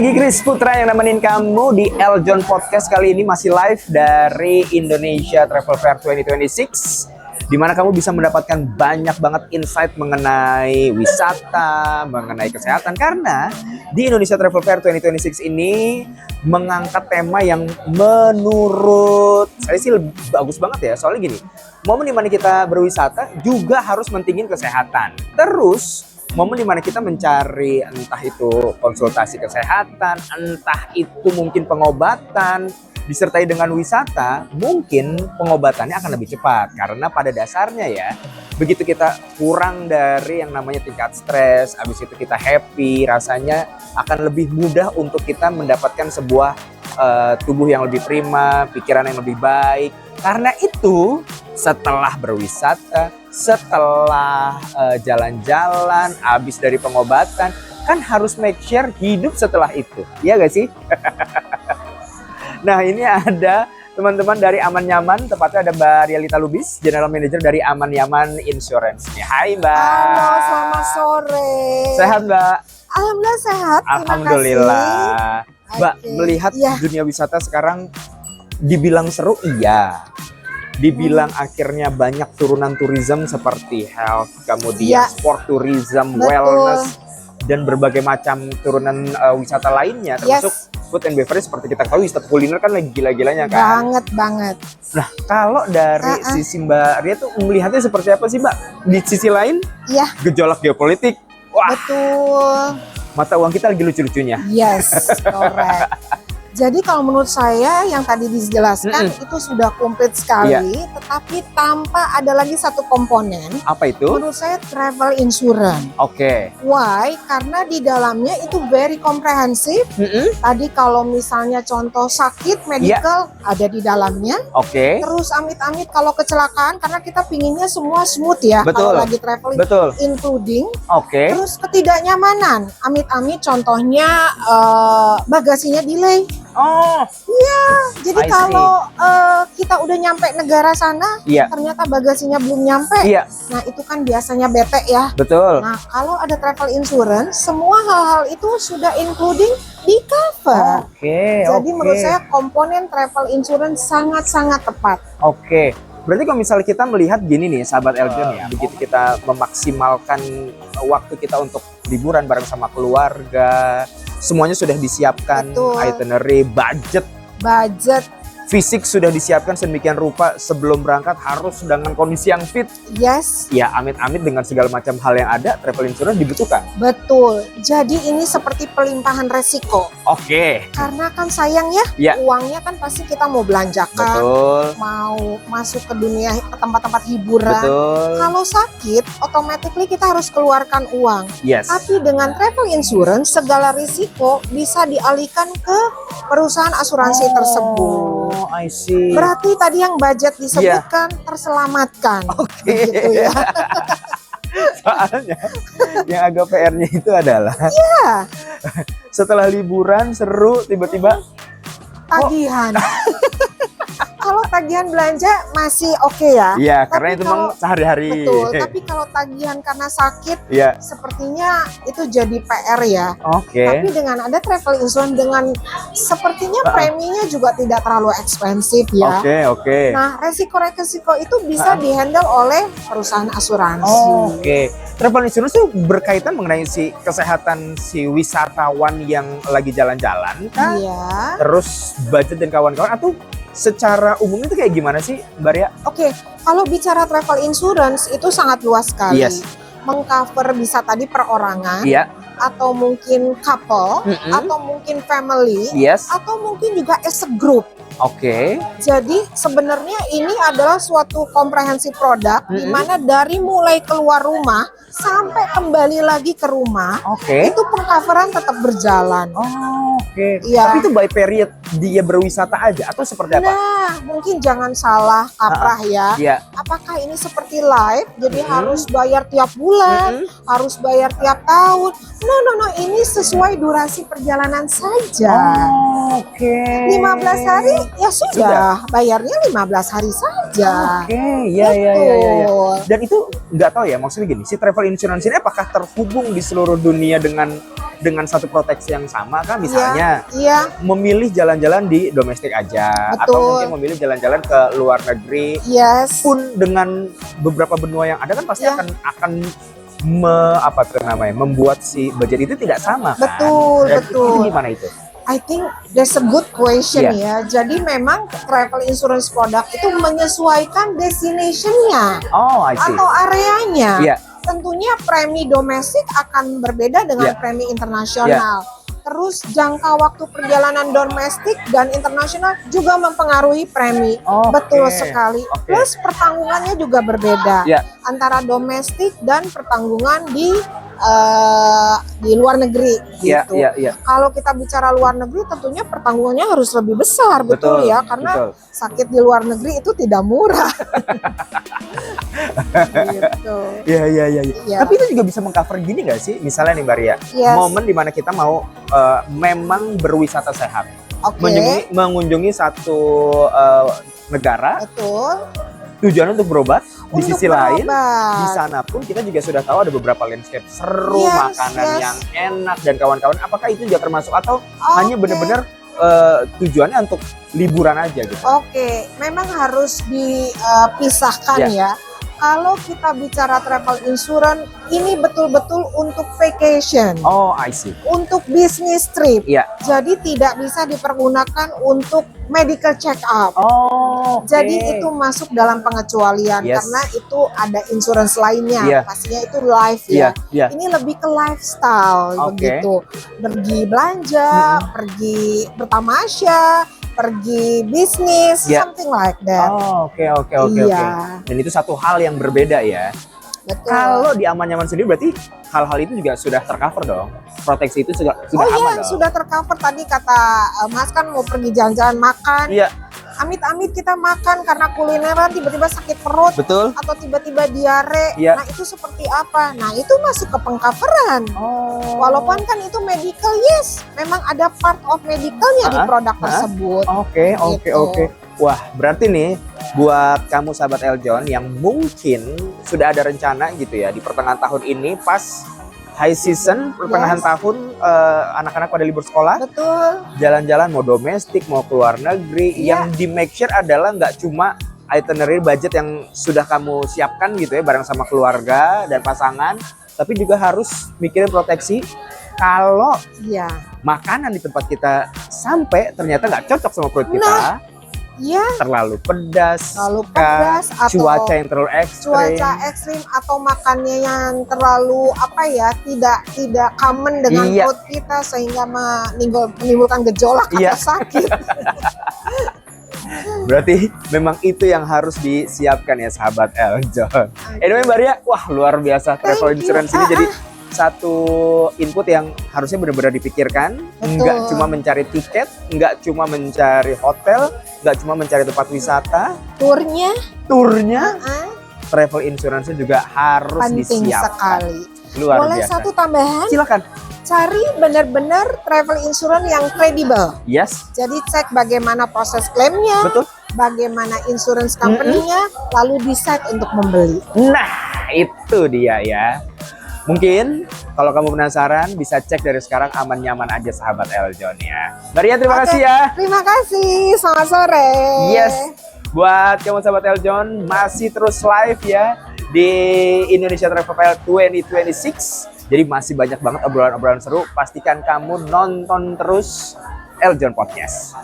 lagi Chris Putra yang nemenin kamu di Eljon Podcast. Kali ini masih live dari Indonesia Travel Fair 2026, di mana kamu bisa mendapatkan banyak banget insight mengenai wisata, mengenai kesehatan. Karena di Indonesia Travel Fair 2026 ini mengangkat tema yang menurut saya sih bagus banget ya. Soalnya gini, momen dimana kita berwisata juga harus mentingin kesehatan. Terus momen dimana kita mencari entah itu konsultasi kesehatan, entah itu mungkin pengobatan, disertai dengan wisata, mungkin pengobatannya akan lebih cepat. Karena pada dasarnya ya, begitu kita kurang dari yang namanya tingkat stres, habis itu kita happy, rasanya akan lebih mudah untuk kita mendapatkan sebuah tubuh yang lebih prima, pikiran yang lebih baik. Karena itu, setelah berwisata, setelah jalan-jalan, habis dari pengobatan, kan harus make sure hidup setelah itu. Iya gak sih? Nah, ini ada teman-teman dari Aman Nyaman, tepatnya ada Mbak Rialita Lubis, General Manager dari Aman Nyaman Insurance. Hai Mbak. Halo, selamat sore. Sehat Mbak? Alhamdulillah sehat. Alhamdulillah. Mbak, melihat dunia wisata sekarang dibilang seru, iya. Dibilang akhirnya banyak turunan tourism seperti health, kemudian sport tourism, wellness, dan berbagai macam turunan wisata lainnya, termasuk food and beverage. Seperti kita tahu, wisata kuliner kan lagi gila-gilanya kan. Banget. Nah, kalau dari sisi Mbak Ria tuh melihatnya seperti apa sih Mbak? Di sisi lain, gejolak geopolitik. Wah, betul. Mata uang kita lagi lucu-lucunya. Yes, correct. Jadi kalau menurut saya yang tadi dijelaskan itu sudah komplit sekali, tetapi tanpa ada lagi satu komponen. Apa itu? Menurut saya travel insurance. Oke. Why? Karena di dalamnya itu very komprehensif. Tadi kalau misalnya contoh sakit medical ada di dalamnya. Oke. Terus amit-amit kalau kecelakaan, karena kita pinginnya semua smooth ya. Betul. Kalau lagi traveling, including. Oke. Terus ketidaknyamanan, amit-amit contohnya bagasinya delay. Oh, iya. Jadi kalau kita udah nyampe negara sana, ternyata bagasinya belum nyampe. Nah, itu kan biasanya bete ya. Betul. Nah, kalau ada travel insurance, semua hal-hal itu sudah including di cover. Jadi menurut saya komponen travel insurance sangat-sangat tepat. Berarti kalau misalnya kita melihat gini nih, sahabat Eljon ya, begitu kita memaksimalkan waktu kita untuk liburan bareng sama keluarga, semuanya sudah disiapkan, itinerary, budget, fisik sudah disiapkan sedemikian rupa sebelum berangkat, harus dengan kondisi yang fit. Yes. Ya, amit-amit dengan segala macam hal yang ada, travel insurance dibutuhkan. Betul. Jadi ini seperti pelimpahan resiko. Karena kan sayang ya, uangnya kan pasti kita mau belanjakan, mau masuk ke dunia, ke tempat-tempat hiburan. Kalau sakit, automatically kita harus keluarkan uang. Tapi dengan travel insurance, segala risiko bisa dialihkan ke perusahaan asuransi tersebut. I see. Berarti tadi yang budget disebutkan terselamatkan. Gitu ya. Soalnya yang agak PR-nya itu adalah setelah liburan seru, tiba-tiba tagihan. Kalau tagihan belanja masih oke ya. Iya, karena itu memang sehari-hari. Betul, tapi kalau tagihan karena sakit, sepertinya itu jadi PR ya. Tapi dengan ada travel insurance, dengan sepertinya preminya juga tidak terlalu ekspensif ya. Nah, resiko-resiko itu bisa dihandle oleh perusahaan asuransi. Travel insurance itu berkaitan mengenai si kesehatan si wisatawan yang lagi jalan-jalan kan? Terus budget dan kawan-kawan, atau secara umum itu kayak gimana sih Mbak Ria? Kalau bicara travel insurance itu sangat luas sekali. Mengcover bisa tadi perorangan, atau mungkin couple, atau mungkin family, atau mungkin juga as a group. Jadi sebenarnya ini adalah suatu komprehensif produk di mana dari mulai keluar rumah sampai kembali lagi ke rumah, itu pengcoveran tetap berjalan. Tapi itu by period dia berwisata aja atau seperti apa? Nah, mungkin jangan salah kaprah ya. Apakah ini seperti live? Jadi harus bayar tiap bulan, harus bayar tiap tahun. No, ini sesuai durasi perjalanan saja. 15 hari ya sudah, bayarnya 15 hari saja. Dan itu nggak tahu ya, maksudnya gini, si travel insurance ini apakah terhubung di seluruh dunia dengan dengan satu proteksi yang sama kan, misalnya memilih jalan-jalan di domestik aja. Betul. Atau mungkin memilih jalan-jalan ke luar negeri. Pun dengan beberapa benua yang ada kan pasti akan membuat si budget itu tidak sama kan. Betul. Itu gimana itu? I think that's a good question ya. Jadi memang travel insurance product itu menyesuaikan destination-nya atau areanya. Tentunya premi domestik akan berbeda dengan premi internasional. Terus jangka waktu perjalanan domestik dan internasional juga mempengaruhi premi. Betul sekali. Plus pertanggungannya juga berbeda antara domestik dan pertanggungan di luar negeri gitu. Kalau kita bicara luar negeri tentunya pertanggungannya harus lebih besar, betul ya, karena sakit di luar negeri itu tidak murah. Gitu. Tapi itu juga bisa mengcover gini nggak sih? Misalnya nih Mbak Ria, momen dimana kita mau memang berwisata sehat, mengunjungi satu negara. Betul. Tujuan untuk berobat, di sisi lain di sana pun kita juga sudah tahu ada beberapa landscape seru, makanan yang enak dan kawan-kawan. Apakah itu juga termasuk atau hanya benar-benar tujuannya untuk liburan aja gitu? Memang harus dipisahkan ya. Kalau kita bicara travel insurance, ini betul-betul untuk vacation. I see. Untuk business trip. Jadi tidak bisa dipergunakan untuk medical check up. Jadi itu masuk dalam pengecualian karena itu ada insurance lainnya. Pastinya itu life ya. Ini lebih ke lifestyle begitu. Pergi belanja, pergi bertamasya, pergi bisnis, something like that. Oke. Dan itu satu hal yang berbeda ya. Betul. Kalau di Aman Nyaman sendiri berarti hal-hal itu juga sudah tercover dong. Proteksi itu sudah aman dong. Sudah tercover. Tadi kata Mas kan mau pergi jalan-jalan makan. Amit-amit kita makan karena kulineran tiba-tiba sakit perut. Betul. Atau tiba-tiba diare. Nah itu seperti apa? Nah itu masuk ke pengcoveran. Walaupun kan itu medical, memang ada part of medicalnya di produk tersebut. Oke. Wah, berarti nih buat kamu sahabat Eljon yang mungkin sudah ada rencana gitu ya di pertengahan tahun ini pas high season, pertengahan tahun anak-anak pada libur sekolah. Betul. Jalan-jalan mau domestik mau keluar negeri, yang di make sure adalah nggak cuma itinerary budget yang sudah kamu siapkan gitu ya bareng sama keluarga dan pasangan, tapi juga harus mikirin proteksi kalau makanan di tempat kita sampai ternyata nggak cocok sama perut kita. Terlalu pedas, atau cuaca yang terlalu ekstrim, atau makannya yang terlalu tidak common dengan perut kita sehingga menimbulkan gejolak atau sakit. Berarti memang itu yang harus disiapkan ya sahabat Eljon. Anyway Mbak Ria, wah luar biasa travel insurance ini jadi satu input yang harusnya benar-benar dipikirkan. Nggak cuma mencari tiket, nggak cuma mencari hotel, nggak cuma mencari tempat wisata, turnya, travel insurance juga harus penting disiapkan. Sekali. Luar Boleh biasa. Satu tambahan? Silakan. Cari benar-benar travel insurance yang kredibel. Jadi cek bagaimana proses klaimnya, bagaimana insurance company-nya, lalu decide untuk membeli. Nah, itu dia ya. Mungkin kalau kamu penasaran bisa cek dari sekarang aman-nyaman aja sahabat Eljon ya. Mbak Ria, terima kasih ya. Terima kasih, selamat sore. Buat kamu sahabat Eljon masih terus live ya di Indonesia Travel Fair 2026. Jadi masih banyak banget obrolan-obrolan seru. Pastikan kamu nonton terus Eljon Podcast.